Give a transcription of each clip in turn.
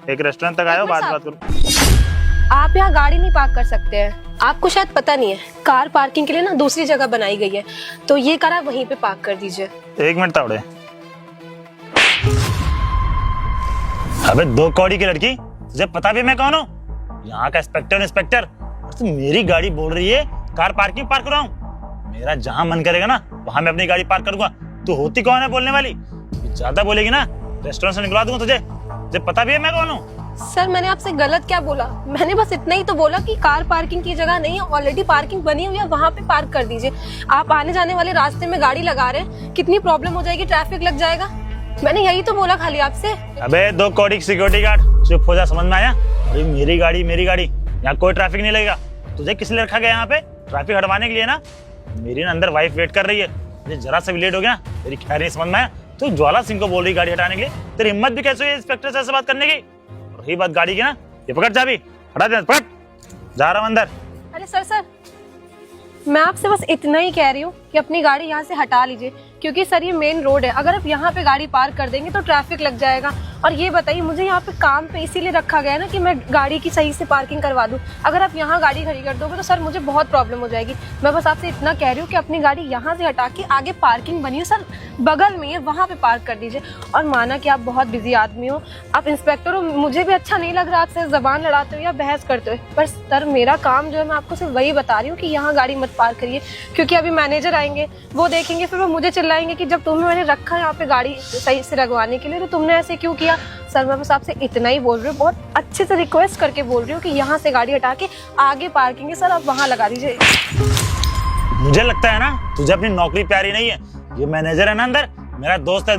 एक रेस्टोरेंट तक आया हो, बाद में बात करूँ। आप यहाँ गाड़ी नहीं पार्क कर सकते हैं। आपको शायद पता नहीं है, कार पार्किंग के लिए ना दूसरी जगह बनाई गई है, तो ये कार आप वहीं पे पार्क कर दीजिए। 1 मिनट तावड़े। अबे 2 कौड़ी की लड़की, तुझे पता भी मैं कौन हूँ? यहाँ का इंस्पेक्टर। तू मेरी गाड़ी बोल रही है कार पार्किंग पार्क कराऊं? मेरा जहाँ मन करेगा ना वहां मैं अपनी गाड़ी पार्क करूंगा। तू होती कौन है बोलने वाली? ज्यादा बोलेगी ना रेस्टोरेंट से निकलवा दूंगा तुझे पता भी है मैं कौन हूँ। सर मैंने आपसे गलत क्या बोला? मैंने बस इतना ही तो बोला कि कार पार्किंग की जगह नहीं है, ऑलरेडी पार्किंग बनी हुई है, वहाँ पे पार्क कर दीजिए। आप आने जाने वाले रास्ते में गाड़ी लगा रहे हैं, कितनी प्रॉब्लम हो जाएगी, ट्रैफिक लग जाएगा। मैंने यही तो बोला खाली आपसे। अबे 2 कौड़ी सिक्योरिटी गार्ड, चुप हो जा, समझ में आया? अरे मेरी गाड़ी, यहाँ कोई ट्रैफिक नहीं लगेगा। तुझे किस लिए रखा गया यहाँ पे? ट्रैफिक हटवाने के लिए ना? मेरी ना अंदर वाइफ वेट कर रही है, जरा सा भी लेट हो गया ना तेरी खैर नहीं समझ में आया। तू ज्वाला सिंह को बोल रही गाड़ी हटाने के लिए, तेरी हिम्मत भी कैसे हुई इंस्पेक्टर से ऐसे बात करने की? रही बात गाड़ी की ना, ये पकड़ चाबी, हटा दे, पकड़, जा रहा हूं अंदर। अरे सर मैं आपसे बस इतना ही कह रही हूँ कि अपनी गाड़ी यहाँ से हटा लीजिए, क्योंकि सर ये मेन रोड है, अगर आप यहाँ पे गाड़ी पार्क कर देंगे तो ट्रैफिक लग जाएगा। और ये बताइए, मुझे यहाँ पे काम पे इसीलिए रखा गया है ना कि मैं गाड़ी की सही से पार्किंग करवा दूँ। अगर आप यहाँ गाड़ी खड़ी कर दोगे तो सर मुझे बहुत प्रॉब्लम हो जाएगी। मैं बस आपसे इतना कह रही हूँ कि अपनी गाड़ी यहाँ से हटा के आगे पार्किंग बनी है सर, बगल में है, वहाँ पे पार्क कर दीजिए। और माना कि आप बहुत बिजी आदमी हो, आप इंस्पेक्टर हो, मुझे भी अच्छा नहीं लग रहा आपसे जबान लड़ाते हुए या बहस करते हुए, पर सर मेरा काम जो है मैं आपको सिर्फ वही बता रही हूँ कि यहाँ गाड़ी मत पार्क करिए, क्योंकि अभी मैनेजर आएंगे, वो देखेंगे, फिर वो मुझे चिल्लाएंगे कि जब तुम्हें मैंने रखा है यहाँ पे गाड़ी सही से लगवाने के लिए तो तुमने ऐसे क्यों किया। सर मैं बस आपसे इतना ही बोल रही हूँ, बहुत अच्छे से रिक्वेस्ट करके बोल रही हूँ कि यहाँ से गाड़ी हटा के आगे पार्किंग है सर, आप वहाँ लगा दीजिए। मुझे लगता है ना तुझे अपनी नौकरी प्यारी नहीं है। ये मैनेजर है ना अंदर, मेरा दोस्त है,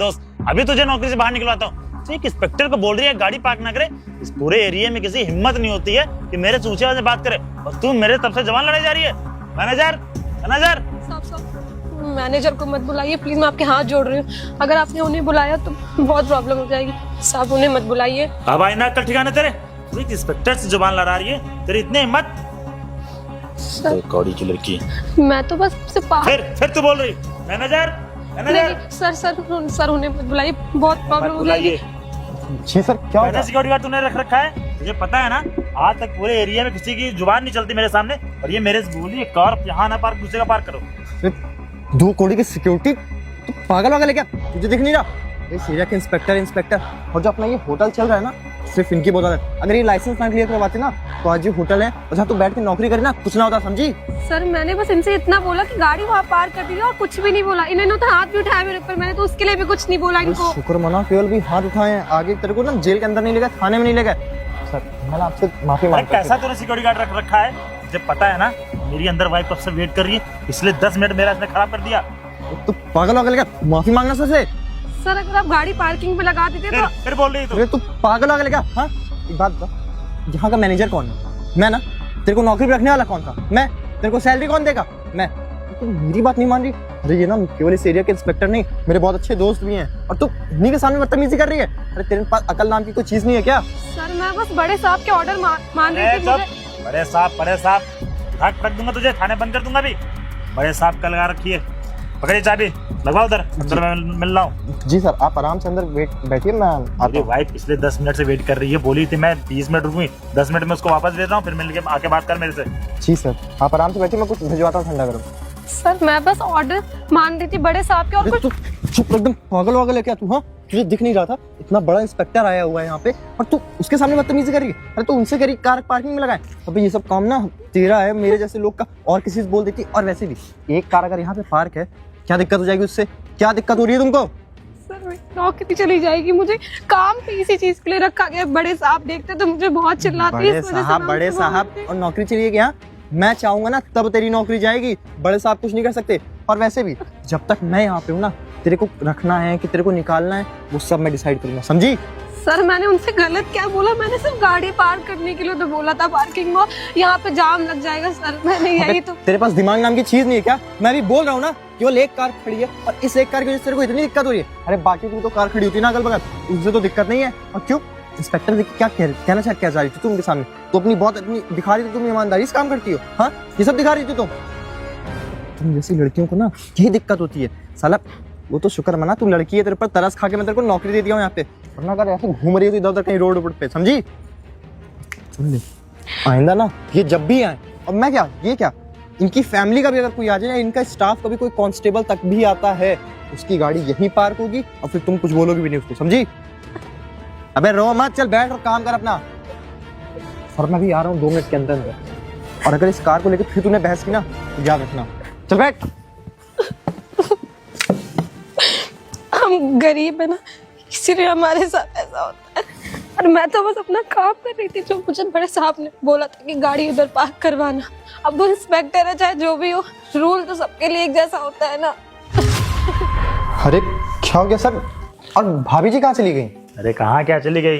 अभी तुझे नौकरी से बाहर निकलवाता हूँ। तो एक इंस्पेक्टर को बोल रही है गाड़ी पार्क ना करे। इस पूरे एरिया में किसी हिम्मत नहीं होती है कि मेरे चूचे से बात करे, और तू मेरे तरफ से जवान लड़ाई जा रही है। मैनेजर मैनेजर को मत बुलाइए प्लीज, मैं आपके हाथ जोड़ रही हूँ। अगर आपने उन्हें बुलाया तो बहुत प्रॉब्लम हो जाएगी। साहब उन्हें मत बुलाइए। अब आई ना कल ठिकाने तेरे, तू एक इंस्पेक्टर से जुबान लड़ा रही है, तेरी इतनी हिम्मत? कौड़ी की लड़की। मैं तो बस से फिर तू बोल रही मैनेजर। सर उन्हें मत बुलाइए, बहुत प्रॉब्लम हो जाएगी। जी सर, क्या होगा? सिक्योरिटी गार्ड तूने रख रखा है, तुझे पता है ना आज तक पूरे एरिया में किसी की जुबान नहीं चलती मेरे सामने, और ये मेरे से बोली कार यहाँ ना पार्क, दूसरे का पार्क करो। 2 कौड़ी की सिक्योरिटी? तो पागल वागल है क्या? तुझे दिख नहीं रहा? इस एरिया के इंस्पेक्टर, और जो अपना ये होटल चल रहा है ना, सिर्फ इनकी बदौलत है। अगर ये लाइसेंस ना क्लियर करवाते ना तो आज ये होटल है और जहाँ तू बैठ के नौकरी करे ना, कुछ ना होता, समझी? सर मैंने बस इनसे इतना बोला कि गाड़ी वहाँ पार्क कर दीजिए, और कुछ भी नहीं बोला। इन्होंने तो हाथ भी उठाया मेरे ऊपर, मैंने तो उसके लिए भी कुछ नहीं बोला इनको। शुक्र मना, केवल भी हाथ उठाए हैं, आगे तेरे को ना जेल के अंदर नहीं लेगा, थाने में नहीं लेगा। सर मैं आपसे माफी मांगता हूं। कैसा तूने सिक्योरिटी गार्ड रख रखा है? मुझे पता है ना मेरी अंदर वाइफ कब से वेट कर रही है, इसलिए 10 मिनट मेरा इसने खराब कर दिया। तू पागल वागल क्या? माफी मांगना सर। सर अगर आप गाड़ी पार्किंग में लगा देते तो फिर बोल रही तू पागल वागल क्या? हाँ एक बात बता, यहाँ का मैनेजर कौन है? मैं ना। तेरे को नौकरी पे रखने वाला कौन था? मैं। तेरे को सैलरी कौन देगा? मैं। तू मेरी बात नहीं मान रही? अरे ये ना केवल इस एरिया के इंस्पेक्टर नहीं, मेरे बहुत अच्छे दोस्त भी हैं, और तू इन्हीं के सामने बदतमीजी कर रही है। अरे तेरे पास अकल नाम की कोई चीज नहीं है क्या? सर मैं बस बड़े साहब के ऑर्डर मान रही थी। बड़े साहब रख दूंगा तुझे, थाने बंद कर दूंगा। भी बड़े साहब का लगा रखी है, पकड़िए चाबी, लगवाओ उधर, अंदर मैं मिल रहा हूँ। जी सर, आप आराम से अंदर बैठिए, मैं आपकी वाइफ पिछले 10 मिनट से वेट कर रही है, बोली थी मैं 20 मिनट रुकूंगी, 10 मिनट में उसको वापस भेज रहा हूँ, फिर मिल के आके बात कर मेरे से। जी सर, आप आराम से बैठिए, मैं कुछ भिजवाता हूँ ठंडा करो। सर मैं बस ऑर्डर मान रही थी बड़े साहब के, और कुछ। चुप, एकदम पागल वागल है क्या तू? हाँ तुझे दिख नहीं रहा था? इतना बड़ा इंस्पेक्टर आया हुआ है यहाँ पे, और तू उसके सामने बदतमीजी कर रही है। अरे तू उनसे करी कार पार्किंग में लगाए। अभी ये सब काम ना तेरा है, मेरे जैसे लोग का और किसी से बोल देती। और वैसे भी एक कार अगर यहाँ पे पार्क है, क्या दिक्कत हो जाएगी उससे? क्या दिक्कत हो रही है तुमको? सर नौकरी चली जाएगी, मुझे काम पे इसी चीज के लिए रखा गया। बड़े साहब देखते तो मुझे बहुत चिल्लाते हैं। बड़े साहब और नौकरी चली गई? मैं चाहूंगा ना तब तेरी नौकरी जाएगी, बड़े साहब कुछ नहीं कर सकते। और वैसे भी जब तक मैं यहाँ पे हूँ ना, तेरे को रखना है कि तेरे को निकालना है, वो सब मैं डिसाइड करूंगा, समझी? सर मैंने उनसे गलत क्या बोला? मैंने सिर्फ गाड़ी पार्क करने के लिए तो बोला था पार्किंग में, यहाँ पे जाम लग जाएगा सर, मैंने यही तो। तेरे पास दिमाग नाम की चीज नहीं है क्या? मैं भी बोल रहा हूँ ना, केवल एक कार खड़ी है, और इस एक कार की वजह से तेरे को इतनी दिक्कत हो रही है। अरे बाकी की तो कार खड़ी होती है ना अगल बगल, उससे तो दिक्कत नहीं है। और क्यों इंस्पेक्टर देखिए क्या कहना चाह रही थी तुम उनके सामने? तो अपनी बहुत अपनी दिखा रही थी, तुम ईमानदारी से काम करती हो। हाँ ये सब दिखा रही थी तुम जैसी लड़कियों को ना यही दिक्कत होती है साला। वो तो शुक्र मना तू लड़की है, तेरे पर तरस खा के मैं तेरे को नौकरी दे दिया हूँ यहाँ पे, वरना अगर ऐसे घूम रही हो तो इधर उधर कहीं रोड पे, समझी? सुन ले, आइंदा ना ये जब भी आए, और मैं क्या, ये क्या, इनकी फैमिली का भी अगर कोई आ जाए, इनका स्टाफ का भी कोई कांस्टेबल तक भी आता है, उसकी गाड़ी यहीं पार्क होगी और फिर तुम कुछ बोलोगे भी नहीं उसको, समझी? अबे रो मत, चल बैठ और काम कर अपना। और मैं भी आ रहा हूँ 2 मिनट के अंदर अंदर, और अगर इस कार को लेकर फिर तूने बहस की ना तो याद रखना। चल बैठ। हम गरीब है ना, इसीलिए हमारे साथ ऐसा होता है। और मैं तो बस अपना काम कर रही थी, जो मुझे बड़े साहब ने बोला था कि गाड़ी उधर पार्क करवाना। अब वो इंस्पेक्टर है चाहे जो भी हो, रूल तो सबके लिए एक जैसा होता है ना। अरे क्या हो गया सर? और भाभी जी कहाँ चली गई? अरे कहाँ क्या चली गई,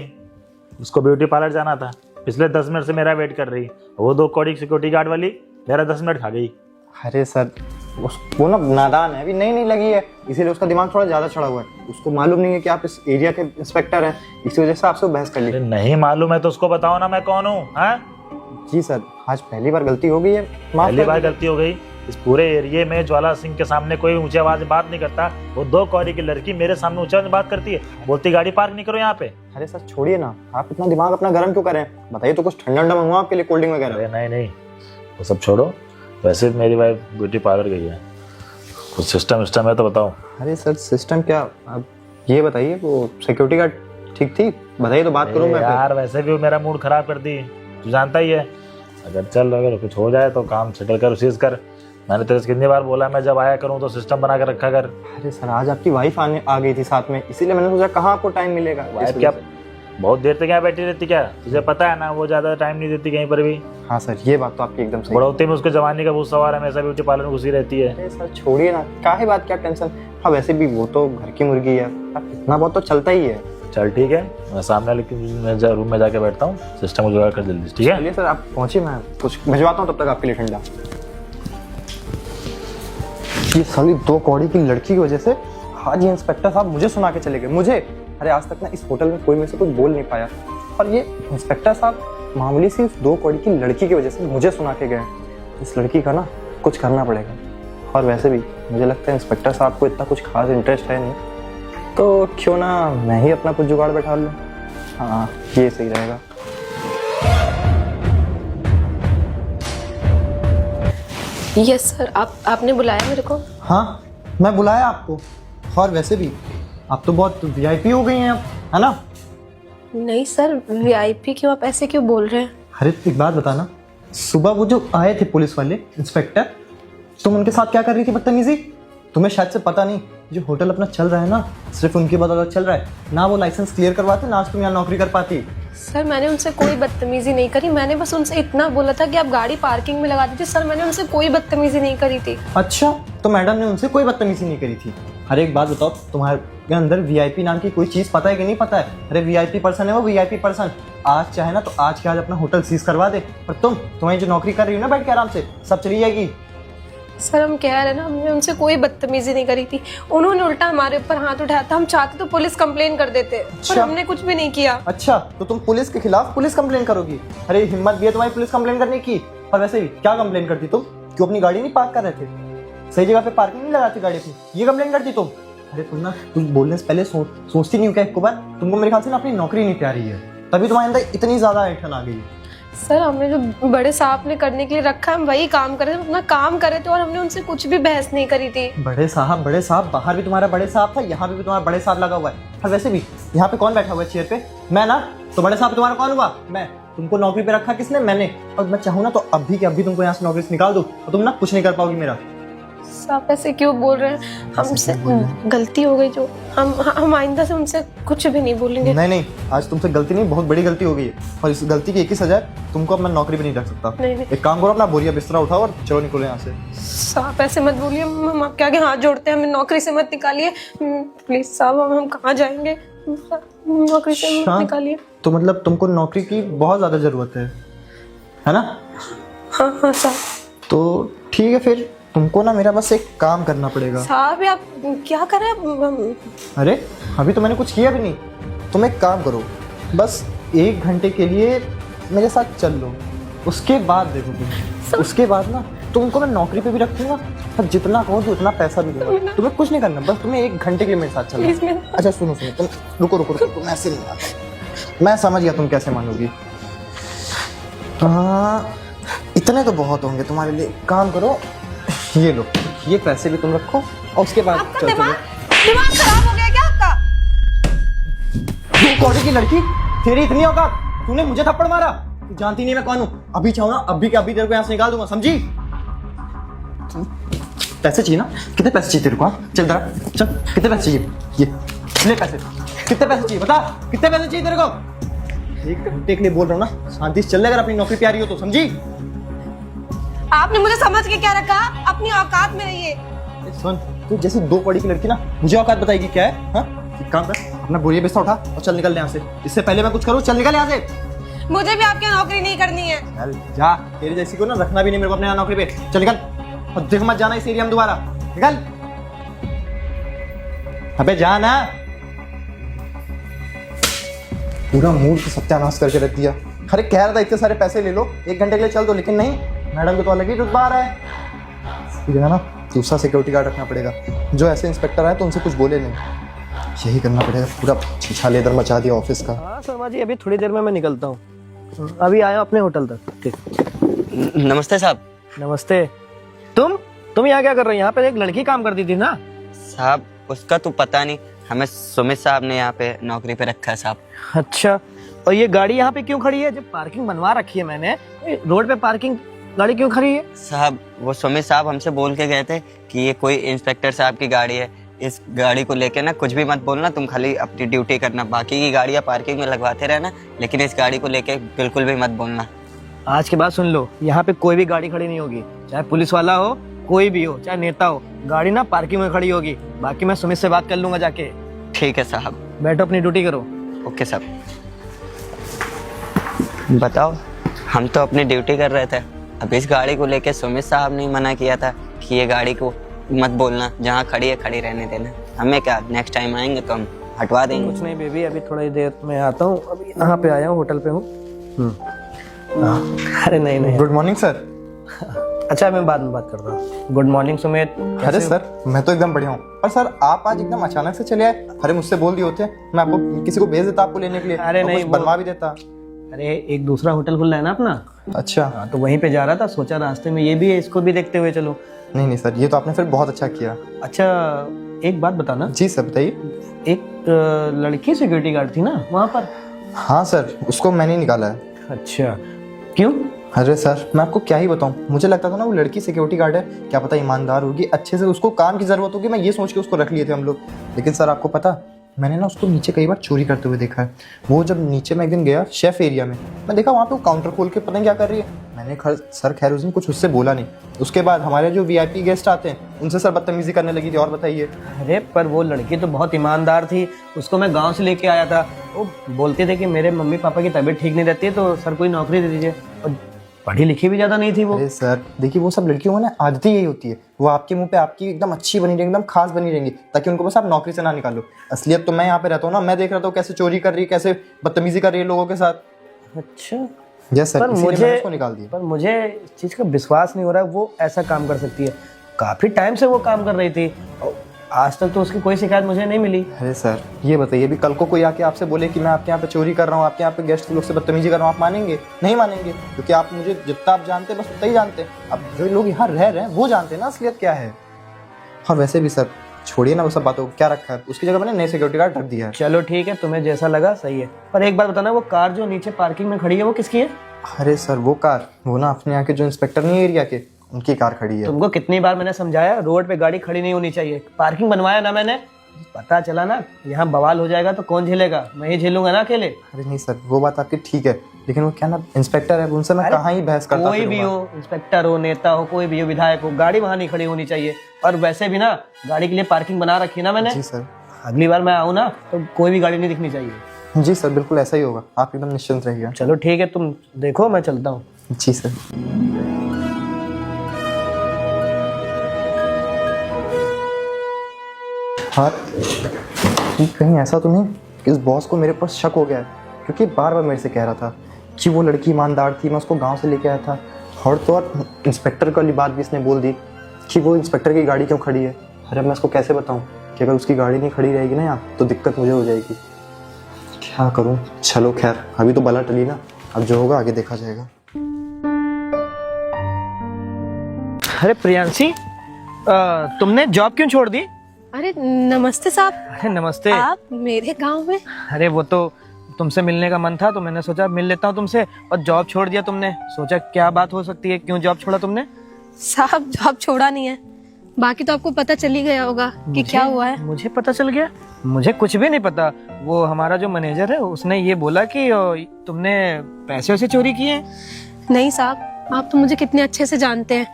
उसको ब्यूटी पार्लर जाना था, पिछले 10 मिनट से मेरा वेट कर रही। वो 2 कौड़ी सिक्योरिटी गार्ड वाली मेरा 10 मिनट खा गई। अरे सर वो ना नादान है, अभी नई नई लगी है, इसीलिए उसका दिमाग थोड़ा ज्यादा चढ़ा हुआ है। उसको मालूम नहीं है कि आप इस एरिया के इंस्पेक्टर हैं, इसी वजह से आपसे बहस कर ली। अरे नहीं मालूम है तो उसको बताओ ना मैं कौन हूँ। हाँ जी सर, आज पहली बार गलती हो गई है, माफ पहली कर बार दीजिए। गलती हो गई। इस पूरे एरिया में ज्वाला सिंह के सामने कोई ऊंची आवाज में बात नहीं करता, वो 2 कौड़ी की लड़की मेरे सामने ऊंची आवाज में बात करती है, बोलती गाड़ी पार्क नहीं करो यहाँ पे। अरे सर छोड़िए ना, आप इतना दिमाग अपना गर्म क्यों करें? बताइए तो कुछ ठंडा ठंडा मंगवाओ आपके लिए, कोल्ड ड्रिंक वगैरह। अरे नहीं नहीं वो सब छोड़ो, वैसे मेरी वाइफ ब्यूटी पार्लर गई है, कुछ सिस्टम है तो बताओ। अरे सर सिस्टम क्या, आप ये बताइए, वो सिक्योरिटी गार्ड ठीक थी? बताइए तो बात करूँ मैं। यार वैसे भी वो मेरा मूड खराब कर दी, तू जानता ही है। अगर कुछ हो जाए तो काम सेटल कर, उसी कर। मैंने तेरे से कितनी बार बोला मैं जब आया करूँ तो सिस्टम बना कर रखा कर। अरे सर आज आपकी वाइफ आ गई थी साथ में, इसीलिए मैंने सोचा कहाँ आपको टाइम मिलेगा। वाइफ क्या बहुत देर तक यहाँ बैठी रहती क्या? तुझे पता है ना वो ज्यादा टाइम नहीं देती कहीं पर भी। हाँ सर ये बात तो आपकी एकदम सही। बढ़ोतरी में उसके जवानी का बहुत सवार है, हमेशा ब्यूटी पार्लर में घुसी रहती है। अरे सर छोड़िए ना, काहे बात क्या टेंशन। हाँ वैसे भी वो तो घर की मुर्गी है, इतना बहुत तो चलता ही है। चल ठीक है, मैं सामने लेकिन रूम में जाके बैठता हूँ, सिस्टम को जुगाड़ कर जल्दी, ठीक है? चलिए सर आप पहुंचिए, मैं कुछ भिजवाता हूँ तब तक आपके लिए ठंडा। ये साली 2 कौड़ी की लड़की की वजह से आज ये इंस्पेक्टर साहब मुझे सुना के चले गए, मुझे। अरे आज तक ना इस होटल में कोई मेरे से कुछ बोल नहीं पाया, और ये इंस्पेक्टर साहब मामूली सी 2 कौड़ी की लड़की की वजह से मुझे सुना के गए। इस लड़की का ना कुछ करना पड़ेगा। और वैसे भी मुझे लगता है इंस्पेक्टर साहब को इतना कुछ खास इंटरेस्ट है नहीं, तो क्यों ना मैं ही अपना कुछ जुगाड़ बैठा लूँ। हाँ ये सही रहेगा। यस सर, आपने बुलाया मेरे को? हाँ मैं बुलाया आपको, और वैसे भी आप तो बहुत वीआईपी हो गई हैं अब, है ना? नहीं सर, वीआईपी क्यों? आप ऐसे क्यों बोल रहे हैं? अरे एक बात बताना, सुबह वो जो आए थे पुलिस वाले इंस्पेक्टर, तुम उनके साथ क्या कर रही थी बदतमीजी? तुम्हें शायद से पता नहीं, जो होटल अपना चल रहा है ना सिर्फ उनकी बदौलत चल रहा है। ना वो लाइसेंस क्लियर करवाते, ना आज तुम यहाँ नौकरी कर पाती। सर मैंने उनसे कोई बदतमीजी नहीं करी, मैंने बस उनसे इतना बोला था कि आप गाड़ी पार्किंग में लगा दीजिए। सर मैंने उनसे कोई बदतमीजी नहीं करी थी। अच्छा तो मैडम ने उनसे कोई बदतमीजी नहीं करी थी। अरे एक बात बताओ, तुम्हारे अंदर वीआईपी नाम की कोई चीज पता है कि नहीं पता है? अरे वीआईपी पर्सन है वो, वीआईपी पर्सन। आज चाहे ना तो आज के आज अपना होटल सीज करवा दे, और तुम्हारी जो नौकरी कर रही हो ना बैठ के आराम से, सब चली जाएगी। सर हम कह रहे हैं ना, हमने उनसे कोई बदतमीजी नहीं करी थी, उन्होंने उल्टा हमारे ऊपर हाथ उठाया था। हम चाहते तो पुलिस कंप्लेन कर देते, पर हमने कुछ भी नहीं किया। अच्छा तो तुम पुलिस के खिलाफ पुलिस कंप्लेन करोगी? अरे हिम्मत भी है तुम्हारी पुलिस कंप्लेन करने की? और वैसे भी क्या कंप्लेन करती तुम? क्यों अपनी गाड़ी नहीं पार्क कर रहे थे? सही जगह पे पार्किंग नहीं लगाती गाड़ी अपनी, ये कंप्लेन करती तुम? अरे तुम ना तुम बोलने से पहले सोचती नहीं हो क्या एक बार? तुमको मेरे ख्याल से ना अपनी नौकरी नहीं प्यारी है, तभी तुम्हारे अंदर इतनी ज्यादा ऐंठन आ गई है। सर हमने जो बड़े साहब ने करने के लिए रखा है, हम वही काम कर रहे थे, अपना काम कर रहे थे, और हमने उनसे कुछ भी बहस नहीं करी थी। बड़े साहब, बाहर भी तुम्हारा बड़े साहब था, यहाँ पे भी तुम्हारा बड़े साहब लगा हुआ है। और वैसे भी यहाँ पे कौन बैठा हुआ है चेयर पे? मैं ना, तो बड़े साहब तुम्हारा कौन हुआ? मैं। तुमको नौकरी पे रखा किसने? मैंने। और मैं चाहूँ ना तो अभी के अभी तुमको यहाँ से नौकरी से निकाल दूँ, और तुम ना कुछ नहीं कर पाओगी मेरा। आप ऐसे क्यों बोल रहे हैं? हमसे गलती हो गई, जो हम आइंदा से उनसे कुछ भी नहीं बोलेंगे। नहीं आज तुमसे गलती नहीं, बहुत बड़ी गलती हो गई है, और इस गलती की एक ही सजा है, तुमको अब मैं नौकरी पे नहीं रख सकता। नहीं। एक काम करो, अपना बोरिया बिस्तरा उठाओ और चलो निकलो यहाँ से। आप ऐसे मत बोलिए, हम आपके आगे हाथ जोड़ते हैं, हमें नौकरी से मत निकालिए प्लीज साहब। हम कहाँ जाएंगे? नौकरी से मत निकालिए। तो मतलब तुमको नौकरी की बहुत ज्यादा जरूरत है ना? हाँ साहब। तो ठीक है, फिर तुमको ना मेरा बस एक काम करना पड़ेगा। साहब आप क्या कर रहे हैं? अरे अभी तो मैंने कुछ किया भी नहीं। तुम एक काम करो, बस 1 घंटे के लिए मेरे साथ चल लो, उसके बाद देखो तुम, उसके बाद ना तुमको मैं नौकरी पे भी रखूंगा और जितना कहो तो उतना पैसा भी दूंगा। तुम्हें कुछ नहीं करना, बस तुम्हें 1 घंटे के लिए मेरे साथ चलना Please, है। मेरे- अच्छा सुनो तुम रुको, तुम ऐसे नहीं आता। मैं समझ गया तुम कैसे मानोगी। इतने तो बहुत होंगे तुम्हारे लिए। काम करो, ये लो, ये पैसे भी तुम रखो और उसके बाद आपका चल चलो। दिमाग खराब हो गया क्या आपका? तू कौड़ी की लड़की, तेरी इतनी औकात, तूने मुझे थप्पड़ मारा। तू जानती नहीं मैं कौन हूँ। अभी चाहो ना अभी के अभी तेरे को यहाँ से निकाल दूंगा, समझी? पैसे चाहिए ना? कितने पैसे चाहिए तेरे को? हाँ? चल जरा चल, कितने पैसे चाहिए? ये ले पैसे। कितने पैसे चाहिए बता, कितने पैसे चाहिए तेरे को? 1 घंटे के लिए बोल रहा हूँ ना, शांति से चल ले अगर अपनी नौकरी पे आ रही हो तो, समझी? आपने मुझे समझ के क्या रखा? अपनी औकात में रहिए। सुन, तू जैसी 2 पड़ी की लड़की ना मुझे औकात बताएगी क्या है? हाँ? एक काम कर, अपना बोरिया बिस्तर उठा और चल निकल यहाँ से। इससे पहले मैं कुछ करूँ, चल निकल यहाँ से। मुझे भी आपकी नौकरी नहीं करनी है। चल जा, तेरी जैसी को ना रखना भी नहीं मेरे को अपने यहाँ नौकरी पे। चल निकल और देख मत जाना इस एरिया में दोबारा। निकल, अबे जा ना। पूरा मूड तो सत्यानाश करके रख दिया। अरे कह रहा था इतने सारे पैसे ले लो, 1 घंटे के लिए चल दो, लेकिन नहीं, मैडम को तो अलग ही रुतबा आ रहा है। इसकी जगह ना दूसरा सिक्योरिटी गार्ड रखना पड़ेगा, जो ऐसे इंस्पेक्टर आए तो उनसे कुछ बोले नहीं। यही करना पड़ेगा। पूरा छिछाले इधर मचा दिया ऑफिस का। हाँ शर्मा जी, अभी थोड़ी देर में मैं निकलता हूँ। अभी आया अपने होटल तक। ठीक। नमस्ते साहब। नमस्ते। तुम यहाँ क्या कर रहे हो? यहाँ पे एक लड़की काम करती थी ना? साहब उसका तो पता नहीं, हमें सुमित साहब ने यहाँ पे नौकरी पे रखा है साहब। अच्छा, और ये गाड़ी यहाँ पे क्यों खड़ी है? जब पार्किंग बनवा रखी है मैंने, रोड पे पार्किंग गाड़ी क्यों खड़ी है? साहब वो सुमित साहब हमसे बोल के गए थे कि ये कोई इंस्पेक्टर साहब की गाड़ी है, इस गाड़ी को लेके ना कुछ भी मत बोलना, तुम खाली अपनी ड्यूटी करना, बाकी की गाड़ियाँ पार्किंग में लगवाते रहना, लेकिन इस गाड़ी को लेके बिल्कुल भी मत बोलना। आज के बाद सुन लो, यहाँ पे कोई भी गाड़ी खड़ी नहीं होगी, चाहे पुलिस वाला हो, कोई भी हो, चाहे नेता हो, गाड़ी ना पार्किंग में खड़ी होगी। बाकी मैं सुमित से बात कर लूंगा जाके। ठीक है साहब। बैठो, अपनी ड्यूटी करो। ओके साहब। बताओ, हम तो अपनी ड्यूटी कर रहे थे, अब इस गाड़ी को लेके सुमित साहब ने मना किया था कि ये गाड़ी को मत बोलना, जहाँ खड़ी है खड़ी रहने देना। हमें क्या, नेक्स्ट टाइम आएंगे तो हम हटवा देंगे। कुछ नहीं बेबी, अभी थोड़ी देर में आता हूँ। अभी यहाँ पे आया हूँ, होटल पे हूँ। अरे नहीं नहीं। Good morning sir. अच्छा, मैं बाद में बात करता हूँ। Good morning Sumit. अरे सर, मैं तो एकदम बढ़िया हूँ। पर सर आप आज एकदम अचानक से चले आए। अरे मुझसे बोल दिए होते, मैं आपको किसी को भेज देता आपको लेने के लिए। अरे और नहीं, कुछ बनवा भी देता। अरे एक दूसरा होटल खुल रहा है ना अपना, अच्छा। हाँ, तो वहीं पे जा रहा था, सोचा रास्ते में ये भी है, इसको भी देखते हुए चलो। नहीं नहीं सर, ये तो आपने फिर बहुत अच्छा किया। अच्छा, एक बात बताना, जी सर बताइए। एक लड़की सिक्योरिटी गार्ड थी ना वहाँ पर? हाँ सर, उसको मैंने ही निकाला है। अच्छा, क्यों? अरे सर, मैं आपको क्या ही बताऊं, मुझे लगता था ना वो लड़की सिक्योरिटी गार्ड है, क्या पता ईमानदार होगी, अच्छे से उसको काम की जरूरत होगी, मैं ये सोच के उसको रख लिए थे हम लोग। लेकिन सर आपको पता, मैंने ना उसको नीचे कई बार चोरी करते हुए देखा है। वो जब नीचे मैं एक दिन गया शेफ एरिया में, मैं देखा वहाँ पे वो काउंटर खोल के पता नहीं क्या कर रही है। मैंने सर खैर उस दिन कुछ उससे बोला नहीं। उसके बाद हमारे जो वीआईपी गेस्ट आते हैं उनसे सर बदतमीजी करने लगी थी। और बताइए। अरे पर वो लड़की तो बहुत ईमानदार थी, उसको मैं गांव से लेके आया था। वो बोलते थे कि मेरे मम्मी पापा की तबीयत ठीक नहीं रहती है तो सर कोई नौकरी दे दीजिए, और पढ़ी लिखी भी ज्यादा नहीं थी वो। अरे सर देखिए, वो सब लड़कियों में ना आदत ही यही होती है, वो आपके मुंह पे आपकी एकदम अच्छी बनी रहेंगी, एकदम खास बनी रहेंगी, ताकि उनको बस आप नौकरी से ना निकालो। असलियत तो मैं यहाँ पे रहता हूँ ना, मैं देख रहा था कैसे चोरी कर रही है, कैसे बदतमीजी कर रही है लोगों के साथ। अच्छा, यस सर, पर इसीलिए मैंने उसको निकाल मुझे दिया। पर मुझे इस चीज का विश्वास नहीं हो रहा है वो ऐसा काम कर सकती है। काफी टाइम से वो काम कर रही थी और आज तक तो उसकी कोई शिकायत मुझे नहीं मिली। अरे सर ये बताइए, अभी कल को कोई आके आपसे बोले कि मैं आपके यहाँ पे चोरी कर रहा हूँ, आपके यहाँ पे गेस्ट लोग से बदतमीजी कर रहा हूँ, आप मानेंगे? नहीं मानेंगे, क्योंकि आप मुझे जितना आप जानते हैं बस उतना ही जानते हैं। अब जो लोग यहाँ रह रहे हैं वो जानते हैं ना असलियत क्या है। और वैसे भी सर छोड़िए ना वो सब बातों को, क्या रखा है उसकी जगह मैंने नए सिक्योरिटी गार्ड रख दिया है। चलो ठीक है, तुम्हें जैसा लगा सही है। पर एक बात बताना, वो कार जो नीचे पार्किंग में खड़ी है वो किसकी है? अरे सर वो कार, वो ना अपने यहाँ के जो इंस्पेक्टर नहीं एरिया के, उनकी कार खड़ी है। तुमको कितनी बार मैंने समझाया रोड पे गाड़ी खड़ी नहीं होनी चाहिए, पार्किंग बनवाया ना मैंने। पता चला ना यहाँ बवाल हो जाएगा तो कौन झेलेगा? मैं ही झेलूंगा ना अकेले। अरे नहीं सर, वो बात आपकी ठीक है, लेकिन वो क्या ना इंस्पेक्टर है, उनसे मैं कहाँ ही बहस करता कोई भी हो, इंस्पेक्टर हो, नेता हो, कोई भी हो, विधायक हो, गाड़ी वहां नहीं खड़ी होनी चाहिए। और वैसे भी ना गाड़ी के लिए पार्किंग बना रखी ना मैंने। जी सर। अगली बार मैं आऊँ ना तो कोई भी गाड़ी नहीं दिखनी चाहिए। जी सर, बिल्कुल ऐसा ही होगा, आप एकदम निश्चिंत रहिए। चलो ठीक है, तुम देखो, मैं चलता हूँ। जी सर। और कहीं ऐसा तो नहीं कि इस बॉस को मेरे पर शक हो गया है, क्योंकि बार बार मेरे से कह रहा था कि वो लड़की ईमानदार थी, मैं उसको गांव से लेके आया था, और तो और इंस्पेक्टर वाली बात भी इसने बोल दी कि वो इंस्पेक्टर की गाड़ी क्यों खड़ी है। अरे मैं इसको कैसे बताऊं कि अगर उसकी गाड़ी नहीं खड़ी रहेगी ना यहाँ तो दिक्कत मुझे हो जाएगी। क्या करूं? चलो खैर, अभी तो बला टली ना, अब जो होगा आगे देखा जाएगा। अरे प्रियांशी, तुमने जॉब क्यों छोड़ दी? अरे नमस्ते साहब। अरे नमस्ते। आप मेरे गांव में? अरे वो तो तुमसे मिलने का मन था तो मैंने सोचा मिल लेता हूँ तुमसे, और जॉब छोड़ दिया तुमने। सोचा क्या बात हो सकती है, क्यों जॉब छोड़ा तुमने? साहब जॉब छोड़ा नहीं है, बाकी तो आपको पता चल ही गया होगा कि क्या हुआ है। मुझे पता चल गया? मुझे कुछ भी नहीं पता। वो हमारा जो मैनेजर है उसने ये बोला कि तुमने पैसे वैसे चोरी किए हैं। नहीं साहब, आप तो मुझे कितने अच्छे से जानते हैं।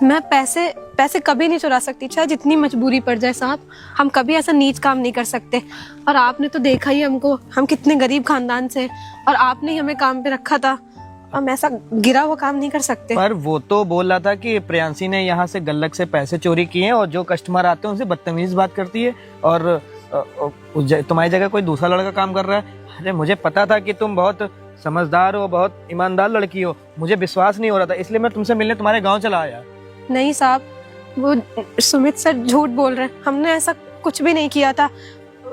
मैं पैसे कभी नहीं चुरा सकती, चाहे जितनी मजबूरी पड़ जाए साहब। हम कभी ऐसा नीच काम नहीं कर सकते। और आपने तो देखा ही हमको, हम कितने गरीब खानदान से, और आपने ही हमें काम पे रखा था। हम ऐसा गिरा हुआ काम नहीं कर सकते। पर वो तो बोल रहा था कि प्रियांशी ने यहाँ से गुल्लक से पैसे चोरी किए हैं और जो कस्टमर आते हैं उनसे बदतमीज बात करती है, और तुम्हारी जगह कोई दूसरा लड़का काम कर रहा है। अरे मुझे पता था कि तुम बहुत समझदार हो, बहुत ईमानदार लड़की हो। मुझे विश्वास नहीं हो रहा था, इसलिए मैं तुमसे मिलने तुम्हारे गांव चला आया। नहीं साहब, वो सुमित सर झूठ बोल रहे हैं। हमने ऐसा कुछ भी नहीं किया था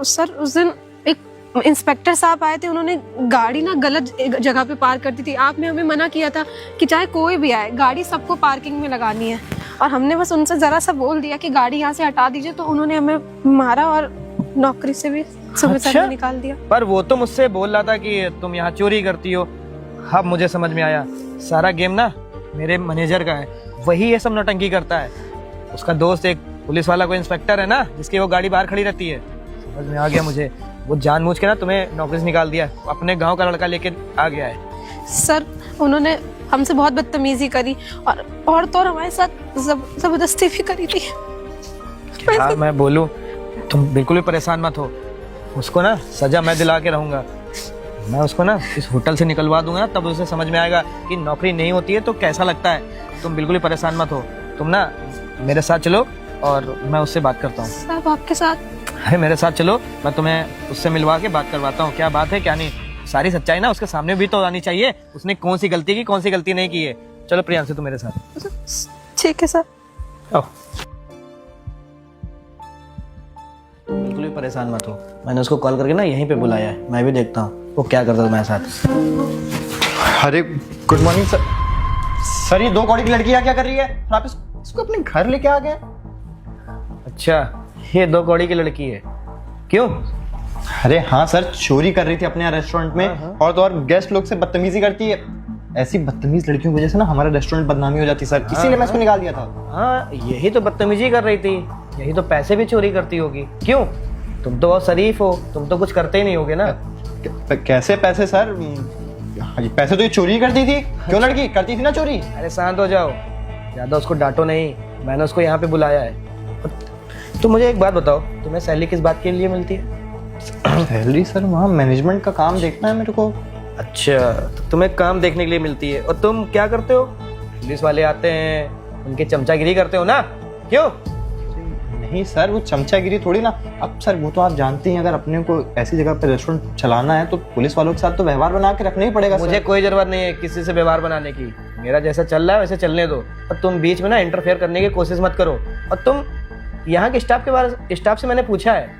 सर। उस दिन एक इंस्पेक्टर साहब आए थे, उन्होंने गाड़ी ना गलत जगह पे पार्क कर दी थी। आपने हमें मना किया था कि चाहे कोई भी आए गाड़ी सबको पार्किंग में लगानी है, और हमने बस उनसे जरा सा बोल दिया कि गाड़ी यहाँ से हटा दीजिए, तो उन्होंने हमें मारा और नौकरी से भी सुमित सर ने निकाल दिया। पर वो तो मुझसे बोल रहा था कि तुम यहाँ चोरी करती हो। अब मुझे समझ में आया, सारा गेम ना मेरे मैनेजर का है, वही ये सब नौटंकी करता है। उसका दोस्त एक पुलिस वाला कोई इंस्पेक्टर है ना, जिसकी वो गाड़ी बाहर खड़ी रहती है। समझ में आ गया मुझे, वो जानबूझ के ना तुम्हें नौकरी से निकाल दिया, अपने गांव का लड़का लेके आ गया है। सर उन्होंने हमसे बहुत बदतमीजी करी, और तो और हमारे साथ जबरदस्ती भी करी थी। हाँ मैं बोलूं, तुम बिल्कुल भी परेशान मत हो। उसको ना सजा मैं दिला के रहूंगा। मैं उसको ना इस होटल से निकलवा दूंगा, तब उसे समझ में आएगा कि नौकरी नहीं होती है तो कैसा लगता है। तुम बिल्कुल भी परेशान मत हो। तुम ना मेरे साथ चलो और मैं उससे बात करता हूँ। साहब आपके साथ? अरे मेरे साथ चलो, मैं तुम्हें उससे मिलवा के बात करवाता हूँ, क्या बात है क्या नहीं। सारी सच्चाई ना उसके सामने भी तो आनी चाहिए, उसने कौन सी गलती की कौन सी गलती नहीं की है। चलो प्रियांशी तुम मेरे साथ। ठीक है सर। आओ। तुम बिल्कुल भी परेशान मत हो, मैंने उसको कॉल करके ना यहीं पे बुलाया है। मैं भी देखता हूँ वो क्या करता है तुम्हारे साथ। अरे गुड मॉर्निंग सर। सर ये 2 कौड़ी की लड़की यहाँ क्या कर रही है? और आप इसको अपने घर लेके आ गए? अच्छा, ये 2 कौड़ी की लड़की है, क्यों? अरे हाँ सर, चोरी कर रही थी अपने यहाँ रेस्टोरेंट में, और तो और गेस्ट लोग से बदतमीजी करती है। ऐसी बदतमीज लड़कियों की वजह से ना हमारा रेस्टोरेंट बदनामी हो जाती सर, इसीलिए मैं इसको निकाल दिया था। हाँ यही तो बदतमीजी कर रही थी, यही तो पैसे भी चोरी करती होगी। क्यों? तुम तो बहुत शरीफ हो, तुम तो कुछ करते ही नहीं होगे ना। कैसे पैसे सर? पैसे तो ये चोरी करती थी। क्यों लड़की करती थी ना चोरी? अरे शांत हो जाओ, ज्यादा उसको डांटो नहीं। मैंने उसको यहाँ पे बुलाया है। तो मुझे एक बात बताओ, तुम्हें सैलरी किस बात के लिए मिलती है? सैलरी सर वहाँ मैनेजमेंट का काम देखना है मेरे को। अच्छा, तो तुम्हें काम देखने के लिए मिलती है, और तुम क्या करते हो? पुलिस वाले आते हैं, उनकी चमचागिरी करते हो ना, क्यों? नहीं सर, वो चमचागिरी थोड़ी ना। अब सर वो तो आप जानते हैं, अगर अपने को ऐसी जगह पर रेस्टोरेंट चलाना है तो पुलिस वालों के साथ तो व्यवहार बना के रखना ही पड़ेगा। मुझे कोई जरूरत नहीं है किसी से व्यवहार बनाने की। मेरा जैसा चल रहा है वैसे चलने दो, और तुम बीच में ना इंटरफेयर करने की कोशिश मत करो। और तुम यहाँ के स्टाफ से मैंने पूछा है,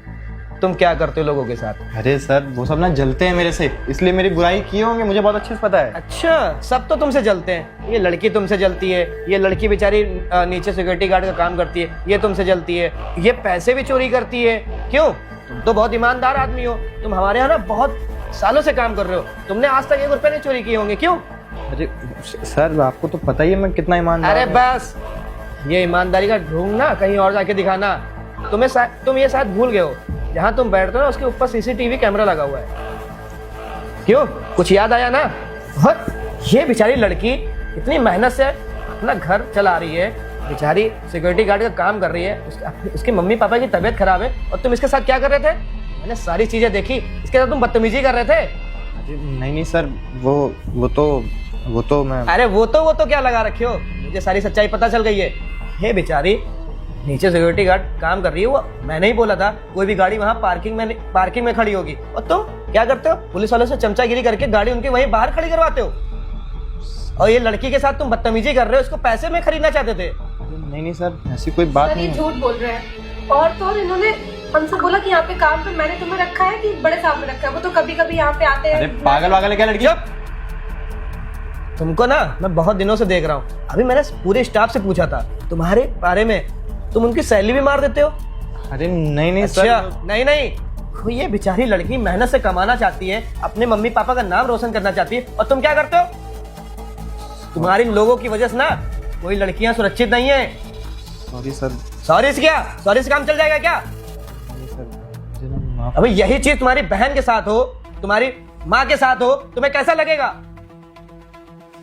तुम क्या करते हो लोगों के साथ? अरे सर वो सब ना जलते हैं मेरे से, इसलिए मेरी बुराई किए होंगे, मुझे बहुत अच्छे से पता है। अच्छा, सब तो तुमसे जलते हैं। ये लड़की तुमसे जलती है, ये लड़की बेचारी नीचे सिक्योरिटी गार्ड का काम करती है, ये तुमसे जलती है, ये पैसे भी चोरी करती है। क्यों? तुम तो बहुत ईमानदार आदमी हो, तुम हमारे यहाँ ना बहुत सालों से काम कर रहे हो, तुमने आज तक 1 रुपए नहीं चोरी किए होंगे। क्यों? अरे सर आपको तो पता ही है मैं कितना ईमानदार। अरे बस, ये ईमानदारी का ढोंग ना कहीं और जाके दिखाना। तुम ये शायद भूल गए हो, जहाँ तुम बैठते हो ना उसके ऊपर सीसीटीवी कैमरा लगा हुआ है। क्यों? कुछ याद आया ना? और ये बेचारी लड़की इतनी मेहनत से अपना घर चला रही है, बेचारी सिक्योरिटी गार्ड का काम कर रही है, उसके मम्मी पापा की तबीयत खराब है, और तुम इसके साथ क्या कर रहे थे? मैंने सारी चीजें देखी, इसके साथ तुम बदतमीजी कर रहे थे। नहीं सर, वो तो मैं। अरे वो तो क्या लगा रखे हो? मुझे सारी सच्चाई पता चल गई है। ये बेचारी नीचे सिक्योरिटी गार्ड काम कर रही है, वो मैंने ही बोला था कोई भी गाड़ी वहाँ पार्किंग में खड़ी होगी, और तुम क्या करते हो? पुलिस वालों से चमचागिरी करके गाड़ी उनके वहीं बाहर खड़ी करवाते हो। और ये लड़की के साथ तुम बदतमीजी कर रहे हो, इसको पैसे में खरीदना चाहते थे। नहीं नहीं सर, ऐसी कोई बात सर ये नहीं है। झूठ बोल रहे हैं। और तो और इन्होंने हमसे बोला कि यहाँ पे काम पे मैंने तुम्हें रखा है कि बड़े साहब ने रखा है। वो तो कभी कभी यहाँ पे आते अरे हैं। पागल वागल है क्या लड़की? तुमको ना मैं बहुत दिनों से देख रहा हूँ। अभी मैंने पूरे स्टाफ से पूछा था तुम्हारे बारे में, तुम उनकी सैलरी भी मार देते हो। अरे नहीं नहीं अच्छा सर, नहीं नहीं, ये बेचारी लड़की मेहनत से कमाना चाहती है, अपने मम्मी पापा का नाम रोशन करना चाहती है, और तुम क्या करते हो? तुम्हारी लोगों की वजह से ना कोई लड़कियां सुरक्षित नहीं है। Sorry sir. सॉरी से क्या? सॉरी से काम चल जाएगा क्या? मुझे ना माफ। अबे यही चीज तुम्हारी बहन के साथ हो, तुम्हारी माँ के साथ हो, तुम्हें कैसा लगेगा?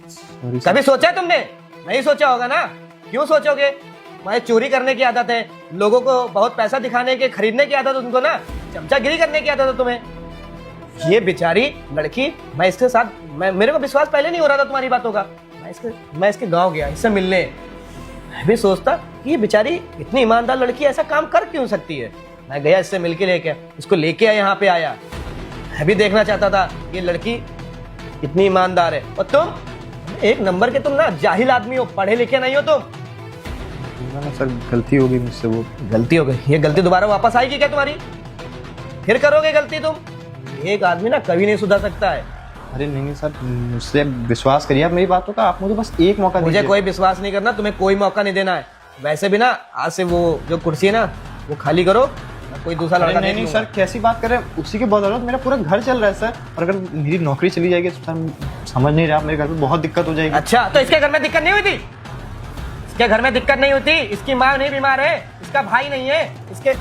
Sorry sir. कभी सोचा है तुमने? नहीं सोचा होगा ना। क्यों सोचोगे? तुम्हारी चोरी करने की आदत है, लोगों को बहुत पैसा दिखाने के, खरीदने की आदत है तुमको ना, चमचागिरी करने की आदत है तुम्हें। ये बेचारी लड़की, मैं इसके साथ, मेरे को विश्वास पहले नहीं हो रहा था तुम्हारी बातों का। मैं इसके गांव गया इससे मिलने, मैं भी सोचता कि ये बेचारी इतनी ईमानदार लड़की ऐसा काम कर क्यों सकती है। मैं गया इससे मिलके लेके, इसको लेके यहाँ पे आया। मैं भी देखना चाहता था ये लड़की कितनी ईमानदार है। और तुम एक नंबर के, तुम ना जाहिल आदमी हो, पढ़े लिखे नहीं हो तुम। ना सर, गलती हो गई मुझसे। वो गलती हो गई, ये गलती दोबारा वापस आएगी क्या तुम्हारी? फिर करोगे गलती तुम? एक आदमी ना कभी नहीं सुधर सकता है। अरे नहीं नहीं सर, मुझसे विश्वास करिए आप मेरी बातों का। आप मुझे बस एक मौका मुझे दीजिए। कोई विश्वास नहीं करना, तुम्हें कोई मौका नहीं देना है। वैसे भी ना आज से वो जो कुर्सी है ना वो खाली करो, मैं कोई दूसरा अरे लड़का नहीं नहीं सर, कैसी बात कर रहे हैं? उसी के बदौलत मेरा पूरा घर चल रहा है सर। और अगर मेरी नौकरी चली जाएगी तो सर समझ नहीं रहा, मेरे घर में बहुत दिक्कत हो जाएगी। अच्छा, तो इसके घर में दिक्कत नहीं हुई थी? इसके घर में दिक्कत नहीं होती, इसकी माँ नहीं बीमार है, इसका भाई नहीं है, इसके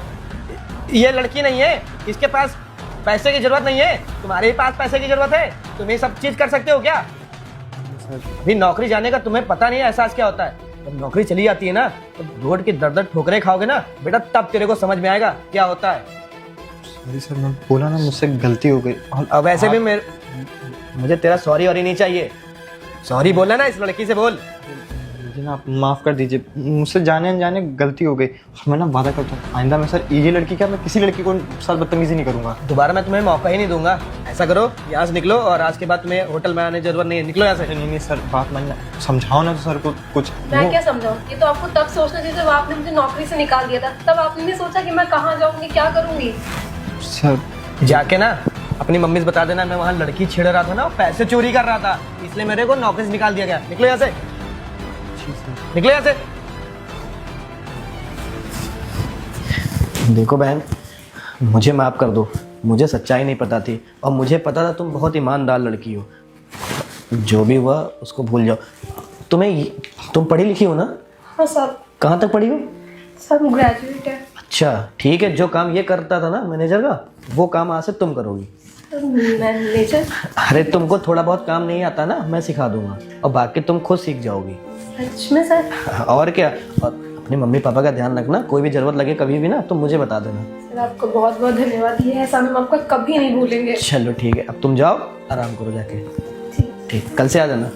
ये लड़की नहीं है, इसके पास पैसे की जरूरत नहीं है, तुम्हारे ही पास पैसे की जरूरत है। तुम ये सब चीज कर सकते हो क्या? अभी नौकरी जाने का तुम्हें पता नहीं है एहसास क्या होता है। जब नौकरी चली जाती है ना तो रोड की दर दर ठोकरें खाओगे ना बेटा, तब तेरे को समझ में आएगा क्या होता है। सॉरी सर, मैं बोला ना मुझसे गलती हो गई। अब वैसे भी मुझे तेरा सॉरी और ही नहीं चाहिए। सॉरी बोला ना इस लड़की से बोल। मुझे ना आप माफ कर दीजिए, मुझसे जाने अनजाने गलती हो गई। मैं ना वादा करता हूँ आइंदा मैं सर ये लड़की क्या, मैं किसी लड़की को साथ बदतमीजी नहीं करूंगा। दोबारा मैं तुम्हें मौका ही नहीं दूंगा। ऐसा करो, यहाँ से निकलो, और आज के बाद तुम्हें होटल में आने की जरूरत नहीं है। निकलो यहाँ से। नहीं नहीं सर, बात मानना, समझाओ ना तो सर को कुछ। मैं क्या समझाऊं? ये तो आपको तब सोचना चाहिए जब आपने मुझे नौकरी से निकाल दिया था। तब आपने नहीं सोचा कि मैं कहाँ जाऊंगी, क्या करूंगी। सर जाके ना अपनी मम्मी से बता देना मैं वहाँ लड़की छेड़ रहा था ना, पैसे चोरी कर रहा था, इसलिए मेरे को नौकरी से निकाल दिया गया। निकलो यहाँ से, निकलो यहाँ से। देखो बहन, मुझे माफ कर दो, मुझे सच्चाई नहीं पता थी, और मुझे पता था तुम बहुत ईमानदार लड़की हो। जो भी हुआ उसको भूल जाओ। तुम पढ़ी लिखी हो ना? हाँ सर। कहाँ तक पढ़ी हो? सर ग्रेजुएट है। अच्छा ठीक है, जो काम ये करता था ना मैनेजर का, वो काम आज से तुम करोगी। मैनेजर? अरे तुमको थोड़ा बहुत काम नहीं आता ना, मैं सिखा दूंगा, और बाकी तुम खुद सीख जाओगी। सच में सर? और क्या, और अपने मम्मी पापा का ध्यान रखना, कोई भी जरूरत लगे कभी भी ना तो मुझे बता देना। सर आपको बहुत बहुत धन्यवाद, ये ऐसा हम आपका कभी नहीं भूलेंगे। चलो ठीक है, अब तुम जाओ आराम करो जाके। ठीक, कल से आ जाना।